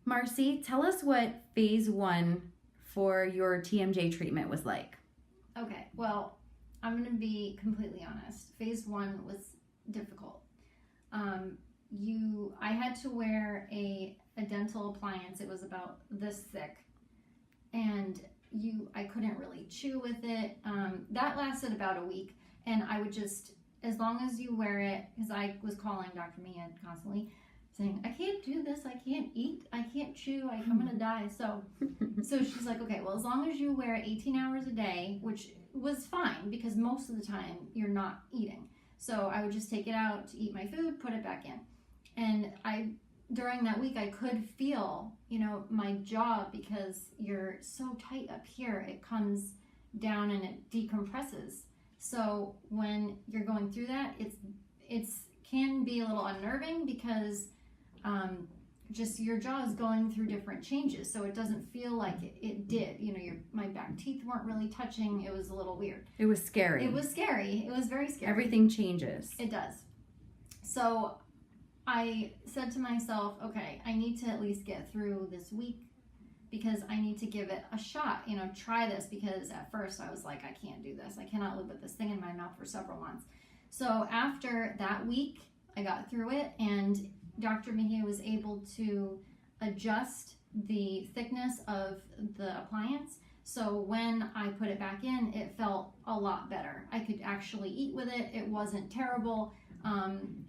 Marcy, tell us what phase 1 for your TMJ treatment was like. Okay, well, I'm going to be completely honest. Phase 1 was difficult. I had to wear a dental appliance. It was about this thick, and I couldn't really chew with it. That lasted about a week, and I would just, as long as you wear it, because I was calling Dr. Mia constantly saying, I can't do this, I can't eat, I can't chew, I'm gonna die. So she's like, okay, well, as long as you wear it 18 hours a day, which was fine because most of the time you're not eating. So I would just take it out to eat my food, put it back in. And during that week, I could feel, my jaw, because you're so tight up here, it comes down and it decompresses. So when you're going through that, it's can be a little unnerving because just your jaw is going through different changes, so it doesn't feel like it did. My back teeth weren't really touching. It was a little weird. It was scary. It was scary. It was very scary. Everything changes. It does. So I said to myself, okay, I need to at least get through this week because I need to give it a shot, try this, because at first I was like, I can't do this. I cannot live with this thing in my mouth for several months. So after that week, I got through it, and Dr. Mejia was able to adjust the thickness of the appliance. So when I put it back in, it felt a lot better. I could actually eat with it. It wasn't terrible.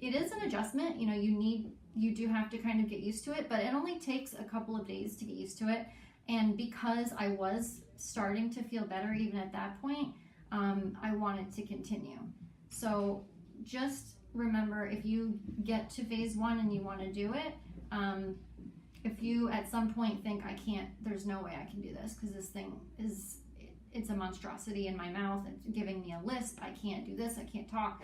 It is an adjustment. You do have to kind of get used to it, but it only takes a couple of days to get used to it. And because I was starting to feel better even at that point, I wanted to continue. So just remember, if you get to phase 1 and you want to do it, if you at some point think, there's no way I can do this because this thing it's a monstrosity in my mouth, it's giving me a lisp, I can't do this, I can't talk,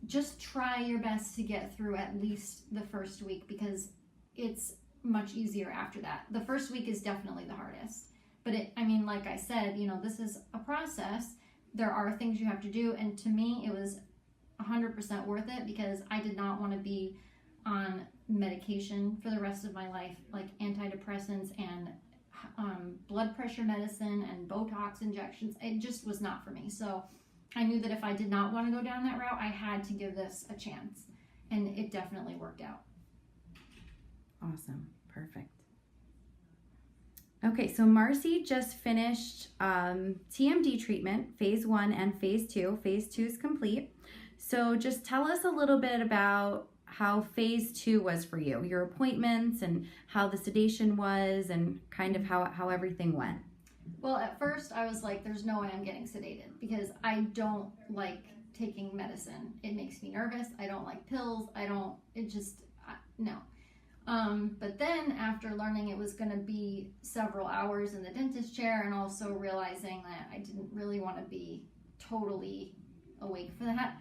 just try your best to get through at least the first week, because it's much easier after that. The first week is definitely the hardest, but like I said, this is a process. There are things you have to do, and to me it was 100% worth it, because I did not want to be on medication for the rest of my life, like antidepressants and blood pressure medicine and Botox injections. It just was not for me. So I knew that if I did not want to go down that route, I had to give this a chance, and it definitely worked out. Awesome. Perfect. Okay, so Marcy just finished TMD treatment, phase 1 and phase 2. Phase 2 is complete. So just tell us a little bit about how phase 2 was for you, your appointments and how the sedation was, and kind of how everything went. Well, at first I was like, there's no way I'm getting sedated, because I don't like taking medicine. It makes me nervous. I don't like pills. No. But then after learning it was going to be several hours in the dentist chair, and also realizing that I didn't really want to be totally awake for that,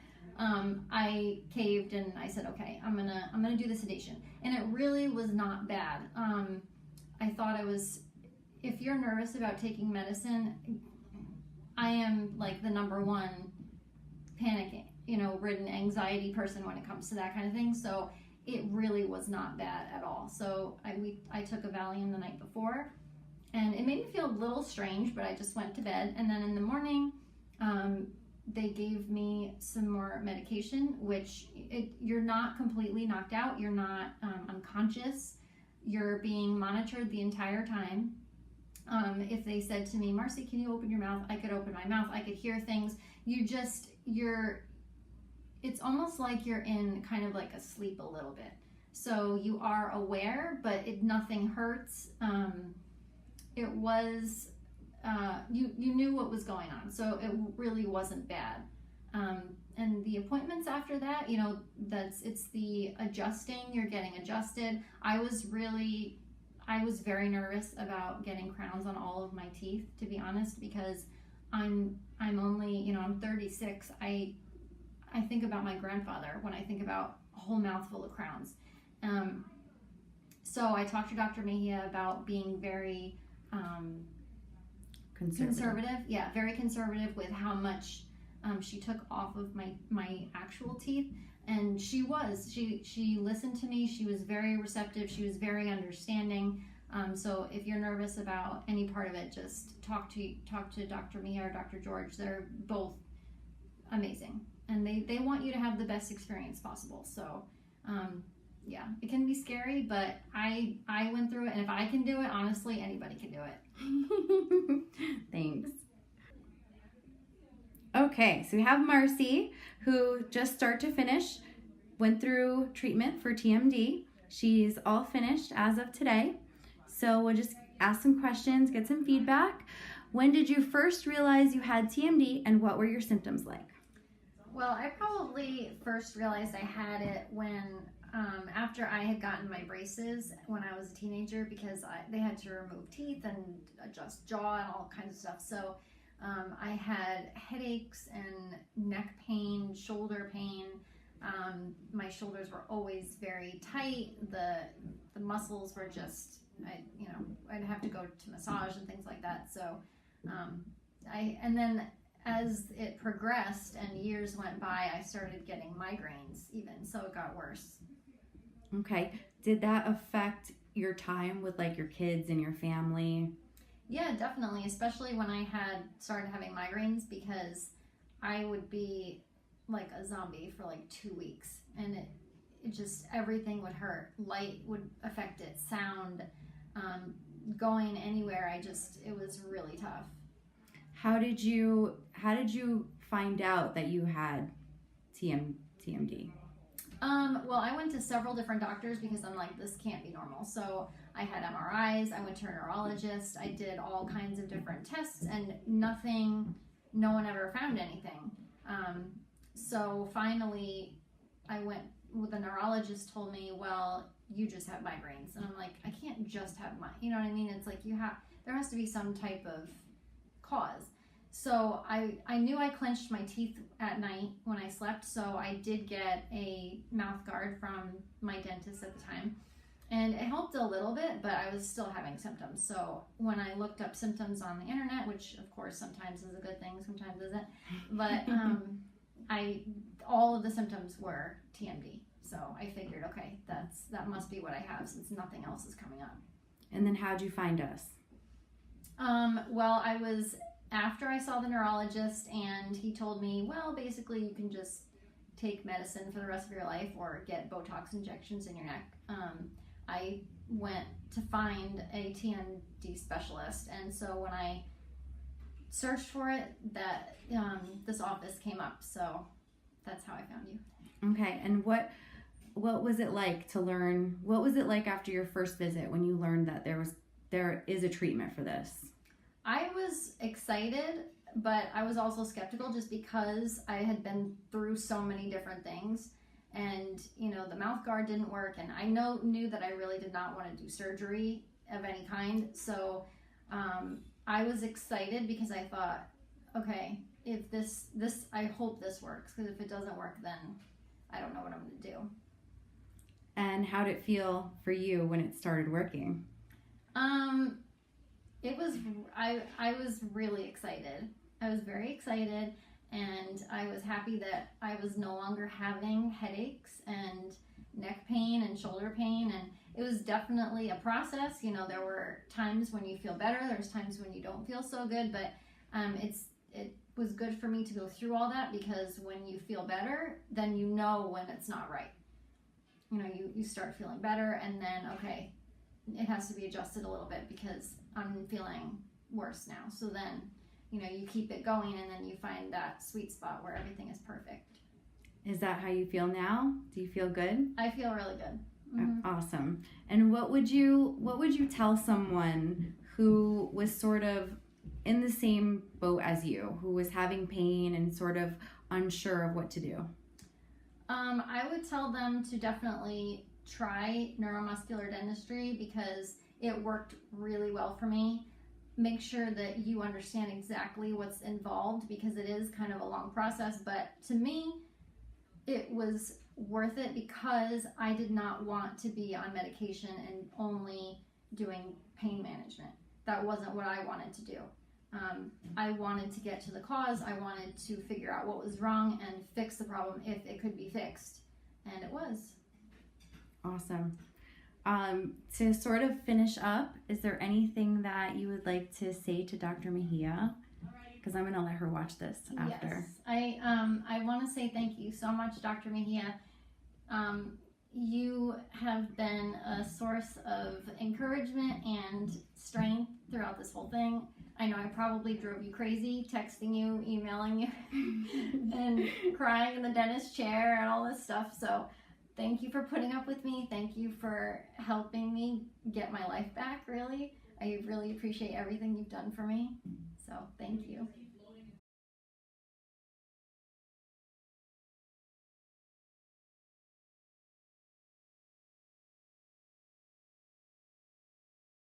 I caved and I said, okay, I'm gonna do the sedation. And it really was not bad. I thought if you're nervous about taking medicine, I am like the #1 panicking, ridden anxiety person when it comes to that kind of thing. So it really was not bad at all. So I took a Valium the night before, and it made me feel a little strange, but I just went to bed. And then in the morning, they gave me some more medication, which you're not completely knocked out. You're not unconscious. You're being monitored the entire time. If they said to me, Marcy, can you open your mouth? I could open my mouth. I could hear things. It's almost like you're in kind of like a sleep a little bit. So you are aware, but nothing hurts. It was, you knew what was going on. So it really wasn't bad. And the appointments after that, it's the adjusting, you're getting adjusted. I was very nervous about getting crowns on all of my teeth, to be honest, because I'm only, I'm 36. I think about my grandfather when I think about a whole mouthful of crowns. So I talked to Dr. Mejia about being very conservative. Yeah, very conservative with how much she took off of my actual teeth. And she listened to me. She was very receptive. She was very understanding. So if you're nervous about any part of it, just talk to Dr. Mia or Dr. George. They're both amazing, and they want you to have the best experience possible. So yeah, it can be scary, but I went through it, and if I can do it, honestly, anybody can do it. Thanks. Okay, so we have Marcy, who just start to finish went through treatment for TMD. She's all finished as of today. So we'll just ask some questions, get some feedback. When did you first realize you had TMD, and what were your symptoms like? Well, I probably first realized I had it when after I had gotten my braces when I was a teenager, because they had to remove teeth and adjust jaw and all kinds of stuff. So I had headaches and neck pain, shoulder pain. My shoulders were always very tight. The muscles were just, I'd have to go to massage and things like that. So and then as it progressed and years went by, I started getting migraines even, so it got worse. Okay. Did that affect your time with like your kids and your family? Yeah, definitely, especially when I had started having migraines, because I would be like a zombie for like 2 weeks, and it just, everything would hurt. Light would affect it, sound, going anywhere, it was really tough. How did you find out that you had TMD? Well, I went to several different doctors because I'm like, this can't be normal. So I had MRIs, I went to a neurologist, I did all kinds of different tests, and no one ever found anything. So finally the neurologist told me, well, you just have migraines. And I'm like, I can't just have you know what I mean? It's like there has to be some type of cause. So I knew I clenched my teeth at night when I slept, so I did get a mouth guard from my dentist at the time, and it helped a little bit, but I was still having symptoms. So when I looked up symptoms on the internet, which of course sometimes is a good thing, sometimes isn't, but all of the symptoms were TMD. So I figured, okay, that must be what I have, since nothing else is coming up. And then how'd you find us? Well, after I saw the neurologist, and he told me, well, basically you can just take medicine for the rest of your life or get Botox injections in your neck. I went to find a TMD specialist, and so when I searched for it, this office came up, so that's how I found you. Okay, and what was it like to learn? What was it like after your first visit when you learned that there is a treatment for this? I was excited, but I was also skeptical, just because I had been through so many different things, and the mouth guard didn't work, and I knew that I really did not want to do surgery of any kind. So I was excited because I thought, okay, if this I hope this works, because if it doesn't work, then I don't know what I'm going to do. And how did it feel for you when it started working? It was, I was really excited. I was very excited, and I was happy that I was no longer having headaches and neck pain and shoulder pain, and it was definitely a process. There were times when you feel better, there's times when you don't feel so good, but it was good for me to go through all that, because when you feel better, then you know when it's not right. You start feeling better, and then, okay, it has to be adjusted a little bit because I'm feeling worse now. So then, you keep it going, and then you find that sweet spot where everything is perfect. Is that how you feel now? Do you feel good? I feel really good. Mm-hmm. Awesome. And what would you tell someone who was sort of in the same boat as you, who was having pain and sort of unsure of what to do? I would tell them to definitely try neuromuscular dentistry, because it worked really well for me. Make sure that you understand exactly what's involved, because it is kind of a long process, but to me it was worth it, because I did not want to be on medication and only doing pain management. That wasn't what I wanted to do. I wanted to get to the cause. I wanted to figure out what was wrong and fix the problem if it could be fixed. And it was. Awesome. To sort of finish up, is there anything that you would like to say to Dr. Mejia? Because I'm going to let her watch this after. Yes. I want to say thank you so much, Dr. Mejia. You have been a source of encouragement and strength throughout this whole thing. I know I probably drove you crazy, texting you, emailing you, and crying in the dentist chair and all this stuff. So thank you for putting up with me. Thank you for helping me get my life back, really. I really appreciate everything you've done for me. So thank you.